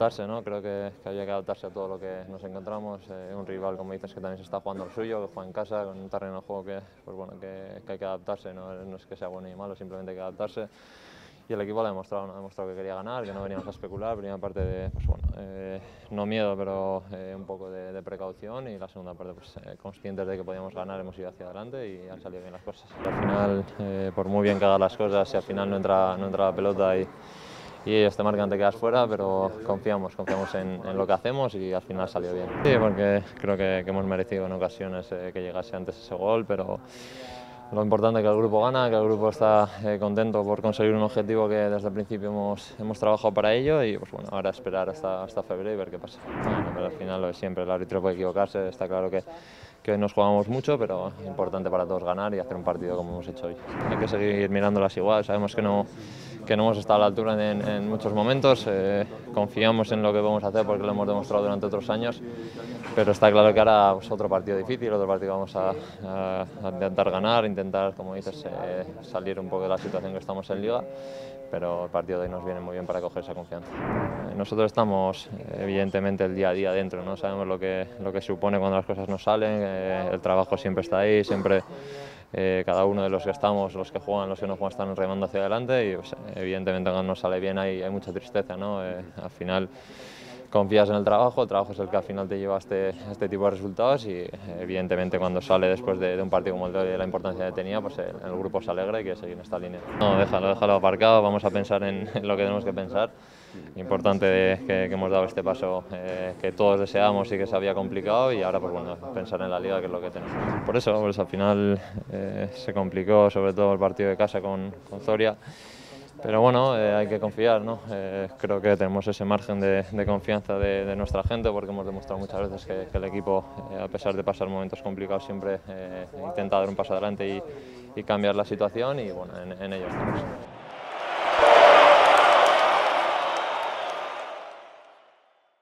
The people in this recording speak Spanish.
adaptarse, ¿no? Creo que había que adaptarse a todo lo que nos encontramos. Un rival, como dices, que también se está jugando lo suyo, que juega en casa, con un terreno de juego que, pues bueno, que hay que adaptarse, no es que sea bueno ni malo, simplemente hay que adaptarse. Y el equipo lo ha demostrado, ¿no? Ha demostrado que quería ganar, que no veníamos a especular. Primera parte de, pues bueno, no miedo, pero un poco de precaución, y la segunda parte, pues conscientes de que podíamos ganar, hemos ido hacia adelante y han salido bien las cosas. Al final, por muy bien que hagas las cosas, si al final no entra la pelota y ellos te marcan, te quedas fuera, pero confiamos en lo que hacemos y al final salió bien. Sí, porque creo que hemos merecido en ocasiones que llegase antes ese gol, pero lo importante es que el grupo gana, que el grupo está contento por conseguir un objetivo que desde el principio hemos trabajado para ello, y pues bueno, ahora esperar hasta febrero y ver qué pasa. Bueno, pero al final lo de siempre, el árbitro puede equivocarse, está claro que hoy nos jugamos mucho, pero es importante para todos ganar y hacer un partido como hemos hecho hoy. Hay que seguir mirándolas igual, sabemos que no hemos estado a la altura en muchos momentos, confiamos en lo que podemos hacer porque lo hemos demostrado durante otros años, pero está claro que ahora pues, otro partido difícil, otro partido que vamos a intentar ganar, intentar, como dices, salir un poco de la situación que estamos en Liga, pero el partido de hoy nos viene muy bien para coger esa confianza. Nosotros estamos evidentemente el día a día dentro, ¿no? Sabemos lo que supone cuando las cosas no salen, el trabajo siempre está ahí, siempre cada uno de los que estamos, los que juegan, los que no juegan, están remando hacia adelante, y pues, evidentemente cuando no sale bien hay mucha tristeza, ¿no? Al final confías en el trabajo es el que al final te lleva a este tipo de resultados, y evidentemente cuando sale después de un partido como el de hoy, de la importancia que tenía, pues el grupo se alegra y quiere seguir en esta línea. No, déjalo aparcado, vamos a pensar en lo que tenemos que pensar. Importante que hemos dado este paso que todos deseamos y que se había complicado, y ahora pues bueno, pensar en la Liga, que es lo que tenemos. Por eso pues, al final se complicó sobre todo el partido de casa con Zoria. Pero bueno, hay que confiar, ¿no? Creo que tenemos ese margen de confianza de nuestra gente, porque hemos demostrado muchas veces que el equipo, a pesar de pasar momentos complicados, siempre intenta dar un paso adelante y cambiar la situación, y bueno, en ello estamos.